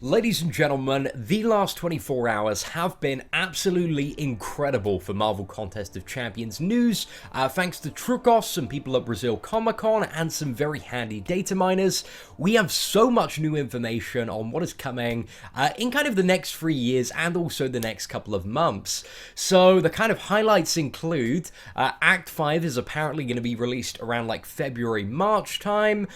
Ladies and gentlemen, the last 24 hours have been absolutely incredible for Marvel Contest of Champions news, thanks to Trucos, some people at Brazil Comic Con, and some very handy data miners. We have so much new information on what is coming in kind of the next 3 years and also the next couple of months. So the kind of highlights include Act 5 is apparently going to be released around like February, March time.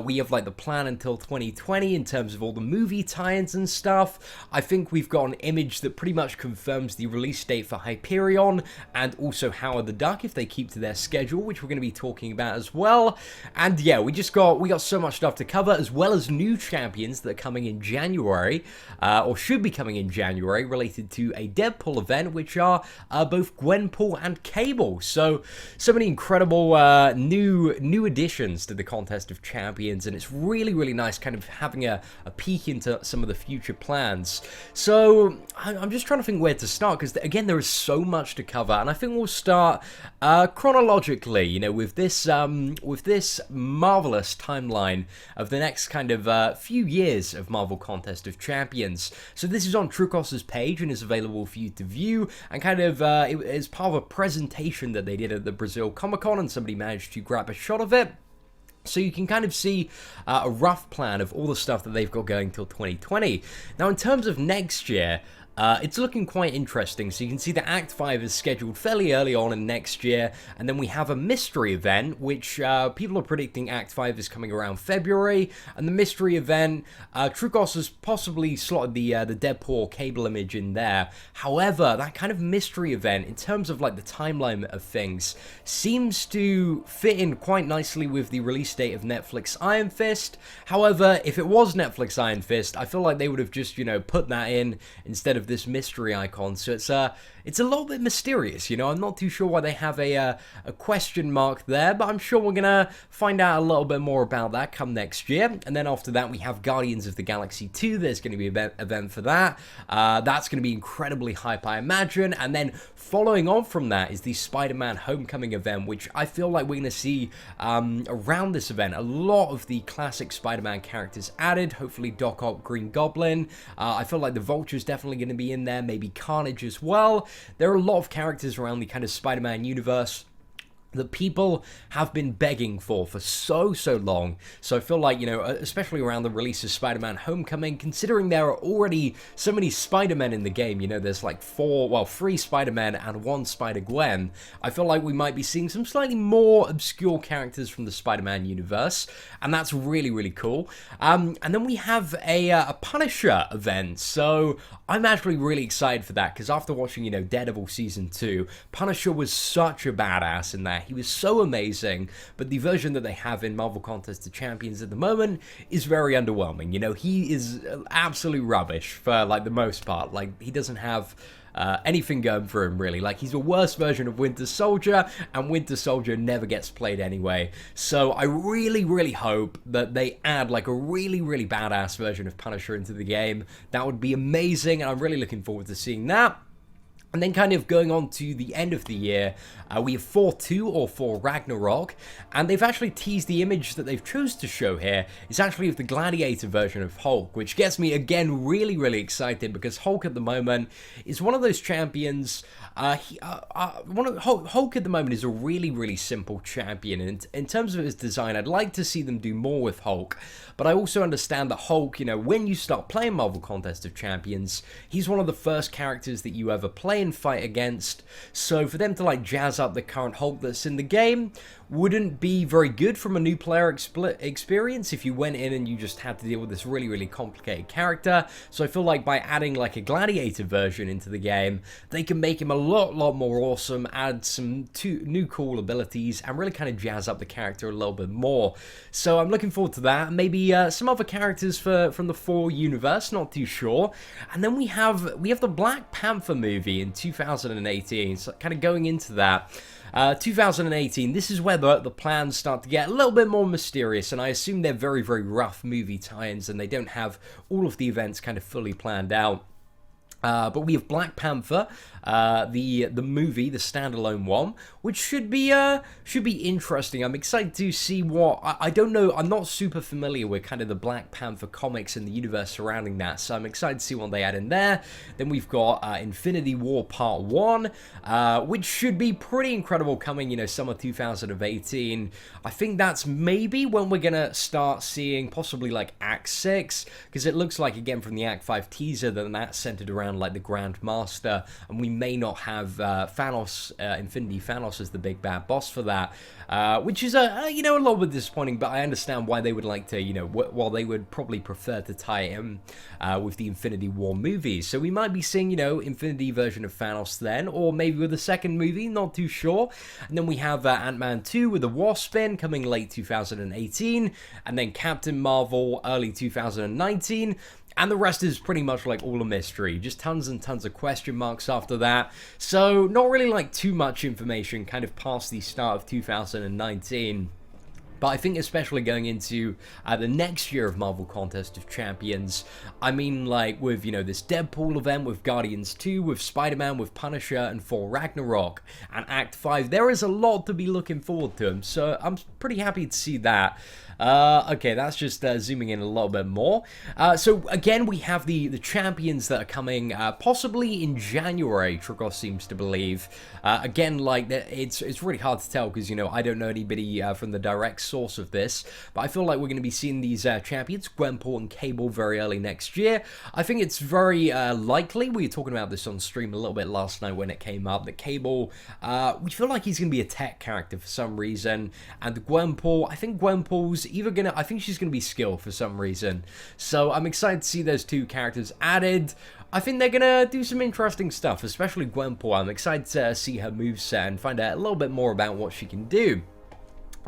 We have like the plan until 2020 in terms of all the movie tie-ins and stuff. I think we've got an image that pretty much confirms the release date for Hyperion and also Howard the Duck if they keep to their schedule, which we're going to be talking about as well. And yeah, we got so much stuff to cover, as well as new champions that are coming in January, or should be coming in January, related to a Deadpool event, which are both Gwenpool and Cable. So many incredible new additions to the Contest of Champions, and it's really nice kind of having a peek into some of the future plans. So I'm just trying to think where to start, because again there is so much to cover, and I think we'll start chronologically, you know, with this marvelous timeline of the next kind of few years of Marvel Contest of Champions. So this is on Trucos's page and is available for you to view, and kind of it is part of a presentation that they did at the Brazil Comic Con, and somebody managed to grab a shot of it. So you can kind of see a rough plan of all the stuff that they've got going till 2020. Now, in terms of next year, it's looking quite interesting. So you can see that Act 5 is scheduled fairly early on in next year, and then we have a mystery event, which people are predicting Act 5 is coming around February, and the mystery event, Trucos has possibly slotted the Deadpool Cable image in there. However, that kind of mystery event, in terms of like the timeline of things, seems to fit in quite nicely with the release date of Netflix Iron Fist. However, if it was Netflix Iron Fist, I feel like they would have just, you know, put that in instead of this mystery icon. So it's a little bit mysterious, you know. I'm not too sure why they have a question mark there, but I'm sure we're gonna find out a little bit more about that come next year. And then after that, we have Guardians of the Galaxy 2. There's going to be an event for that. That's going to be incredibly hype, I imagine. And then following on from that is the Spider-Man Homecoming event, which I feel like we're going to see around this event a lot of the classic Spider-Man characters added. Hopefully Doc Ock, Green Goblin. I feel like the Vulture's definitely going to be in there, maybe Carnage as well. There are a lot of characters around the kind of Spider-Man universe that people have been begging for so long. So I feel like, you know, especially around the release of Spider-Man Homecoming, considering there are already so many Spider-Men in the game, you know, there's like 3 Spider-Men and 1 Spider-Gwen, I feel like we might be seeing some slightly more obscure characters from the Spider-Man universe, and that's really cool. And then we have a Punisher event, so I'm actually really excited for that, because after watching, you know, Daredevil Season 2, Punisher was such a badass in that. He was so amazing, but the version that they have in Marvel Contest of Champions at the moment is very underwhelming. You know, he is absolute rubbish for, like, the most part. Like, he doesn't have anything going for him, really. Like, he's a worse version of Winter Soldier, and Winter Soldier never gets played anyway. So I really hope that they add, like, a really badass version of Punisher into the game. That would be amazing, and I'm really looking forward to seeing that. And then kind of going on to the end of the year, we have Thor 2 or Thor Ragnarok, and they've actually teased the image that they've chosen to show here. It's actually of the Gladiator version of Hulk, which gets me, again, really excited, because Hulk at the moment is one of those champions. Hulk at the moment is a really simple champion, and in terms of his design, I'd like to see them do more with Hulk, but I also understand that Hulk, you know, when you start playing Marvel Contest of Champions, he's one of the first characters that you ever play and fight against, so for them to like jazz up the current Hulk that's in the game wouldn't be very good from a new player experience if you went in and you just had to deal with this really complicated character. So I feel like by adding like a Gladiator version into the game, they can make him a lot more awesome, add some new cool abilities, and really kind of jazz up the character a little bit more. So I'm looking forward to that. Maybe some other characters from the Thor universe, not too sure. And then we have the Black Panther movie in 2018, so kind of going into that. 2018, this is where the plans start to get a little bit more mysterious, and I assume they're very rough movie tie-ins, and they don't have all of the events kind of fully planned out. But we have Black Panther, the movie, the standalone one, which should be interesting. I'm excited to see what I don't know. I'm not super familiar with kind of the Black Panther comics and the universe surrounding that, so I'm excited to see what they add in there. Then we've got Infinity War Part 1, which should be pretty incredible, coming, you know, summer 2018. I think that's maybe when we're gonna start seeing possibly like Act 6, because it looks like, again, from the Act 5 teaser, that that's centered around like the Grand Master, and we may not have Thanos, Infinity Thanos, as the big bad boss for that, which is you know, a little bit disappointing. But I understand why they would like to, you know, while they would probably prefer to tie it in with the Infinity War movies. So we might be seeing, you know, Infinity version of Thanos then, or maybe with the second movie, not too sure. And then we have Ant-Man 2 with the Wasp in, coming late 2018, and then Captain Marvel early 2019. And the rest is pretty much like all a mystery. Just tons and tons of question marks after that. So not really like too much information kind of past the start of 2019. But I think especially going into the next year of Marvel Contest of Champions, I mean, like with, you know, this Deadpool event, with Guardians 2, with Spider-Man, with Punisher, and Thor Ragnarok, and Act 5, there is a lot to be looking forward to. So I'm pretty happy to see that. Okay, that's just zooming in a little bit more. So again, we have the champions that are coming possibly in January, Trukos seems to believe. Again, like, it's really hard to tell because, you know, I don't know anybody from the direct source of this, but I feel like we're going to be seeing these champions, Gwenpool and Cable, very early next year. I think it's very likely, we were talking about this on stream a little bit last night when it came up, that Cable, we feel like he's going to be a tech character for some reason, and Gwenpool, I think Gwenpool's I think she's gonna be skilled for some reason. So I'm excited to see those two characters added. I think they're gonna do some interesting stuff, especially Gwenpool. I'm excited to see her moveset and find out a little bit more about what she can do.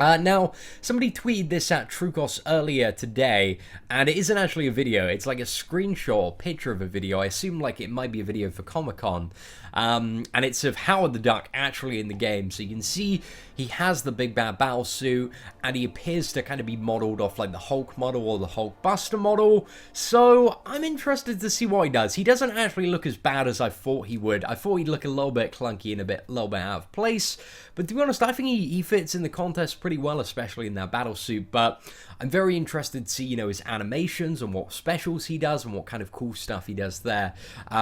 Now, somebody tweeted this at Trukos earlier today, and it isn't actually a video. It's like a screenshot or picture of a video. I assume like it might be a video for Comic-Con. And it's of Howard the Duck actually in the game. So you can see he has the big bad battle suit, and he appears to kind of be modeled off like the Hulk model or the Hulk Buster model. So I'm interested to see what he does. He doesn't actually look as bad as I thought he would. I thought he'd look a little bit clunky and a little bit out of place. But to be honest, I think he fits in the contest pretty well, especially in that battle suit. But I'm very interested to see, you know, his animations and what specials he does and what kind of cool stuff he does there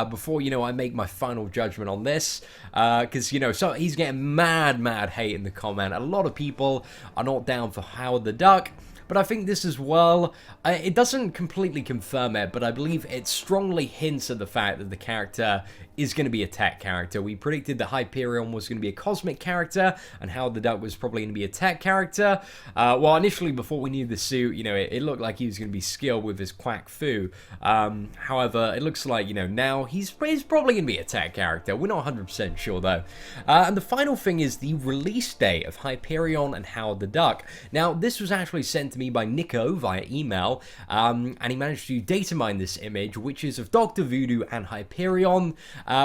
before, you know, I make my final judgment on this, because, you know, so he's getting mad hate in the comment. A lot of people are not down for Howard the Duck, but I think this as well, it doesn't completely confirm it, but I believe it strongly hints at the fact that the character is going to be a tech character. We predicted that Hyperion was going to be a cosmic character, and Howard the Duck was probably going to be a tech character. Well, initially, before we knew the suit, you know, it looked like he was going to be skilled with his quack fu. However, it looks like, you know, now he's probably going to be a tech character. We're not 100% sure, though. And the final thing is the release date of Hyperion and Howard the Duck. Now, this was actually sent to me by Nico via email, and he managed to data mine this image, which is of Dr. Voodoo and Hyperion,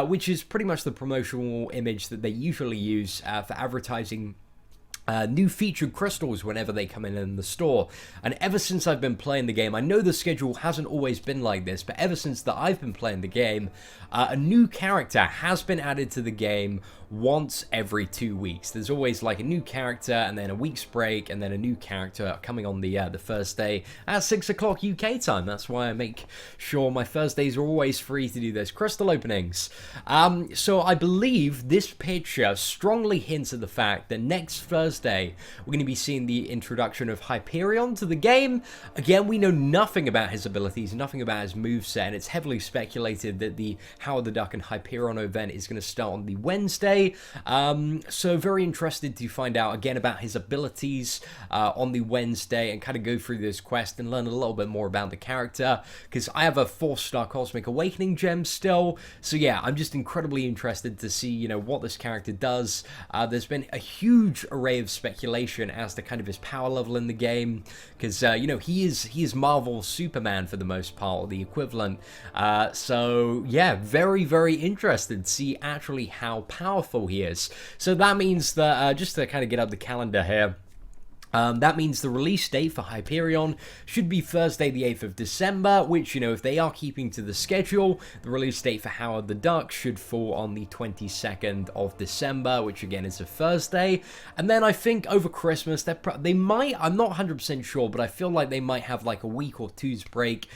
which is pretty much the promotional image that they usually use for advertising new featured crystals whenever they come in the store. And ever since I've been playing the game, I know the schedule hasn't always been like this, but ever since that I've been playing the game, a new character has been added to the game once every 2 weeks. There's always like a new character and then a week's break and then a new character coming on the first day at 6 o'clock UK time. That's why I make sure my Thursdays are always free to do those crystal openings. So I believe this picture strongly hints at the fact that next Thursday we're going to be seeing the introduction of Hyperion to the game. Again, we know nothing about his abilities, nothing about his moveset, and it's heavily speculated that the Howard the Duck and Hyperion event is going to start on the Wednesday. So very interested to find out again about his abilities on the Wednesday and kind of go through this quest and learn a little bit more about the character, because I have a 4-star Cosmic Awakening gem still. So yeah, I'm just incredibly interested to see, you know, what this character does. There's been a huge array of speculation as to kind of his power level in the game, because you know, he is Marvel's Superman for the most part, or the equivalent. So yeah, very interested to see actually how powerful he is. So that means that just to kind of get up the calendar here, That means the release date for Hyperion should be Thursday the 8th of December, which, you know, if they are keeping to the schedule, the release date for Howard the Duck should fall on the 22nd of December, which again is a Thursday. And then I think over Christmas, they might, I'm not 100% sure, but I feel like they might have like a week or two's break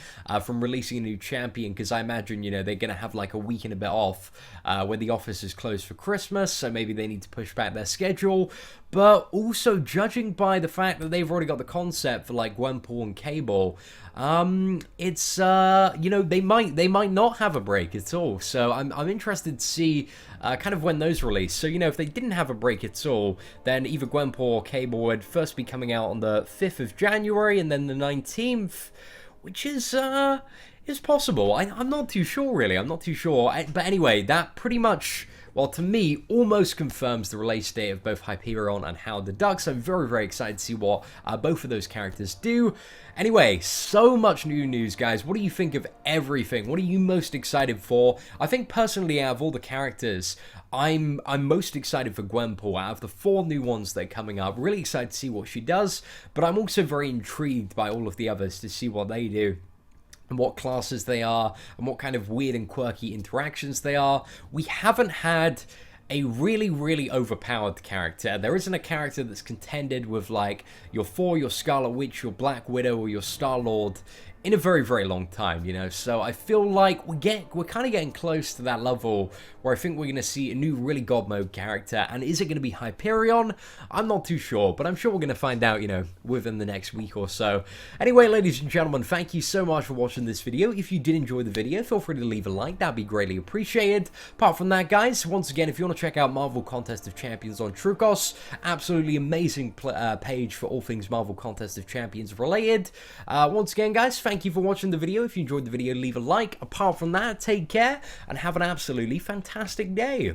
from releasing a new champion, because I imagine, you know, they're going to have like a week and a bit off when the office is closed for Christmas, so maybe they need to push back their schedule. But also, judging by the fact that they've already got the concept for like Gwenpool and Cable, it's you know, they might not have a break at all. So I'm interested to see kind of when those release. So, you know, if they didn't have a break at all, then either Gwenpool or Cable would first be coming out on the 5th of January and then the 19th, which is possible. I'm not too sure, really. I'm not too sure. But anyway, that pretty much, well, to me, almost confirms the release date of both Hyperion and Howard the Duck. So I'm very, very excited to see what both of those characters do. Anyway, so much new news, guys. What do you think of everything? What are you most excited for? I think, personally, out of all the characters, I'm most excited for Gwenpool. Out of the 4 new ones that are coming up, really excited to see what she does. But I'm also very intrigued by all of the others to see what they do, and what classes they are, and what kind of weird and quirky interactions they are. We haven't had a really, really overpowered character. There isn't a character that's contended with like your Thor, your Scarlet Witch, your Black Widow, or your Star-Lord in a very, very long time, you know. So I feel like we're kind of getting close to that level where I think we're going to see a new really God mode character. And is it going to be Hyperion? I'm not too sure, but I'm sure we're going to find out, you know, within the next week or so. Anyway, ladies and gentlemen, thank you so much for watching this video. If you did enjoy the video, feel free to leave a like. That'd be greatly appreciated. Apart from that, guys, once again, if you want to check out Marvel Contest of Champions on Trucos, absolutely amazing page for all things Marvel Contest of Champions related. Once again, guys, thank you for watching the video. If you enjoyed the video, leave a like. Apart from that, take care and have an absolutely fantastic day.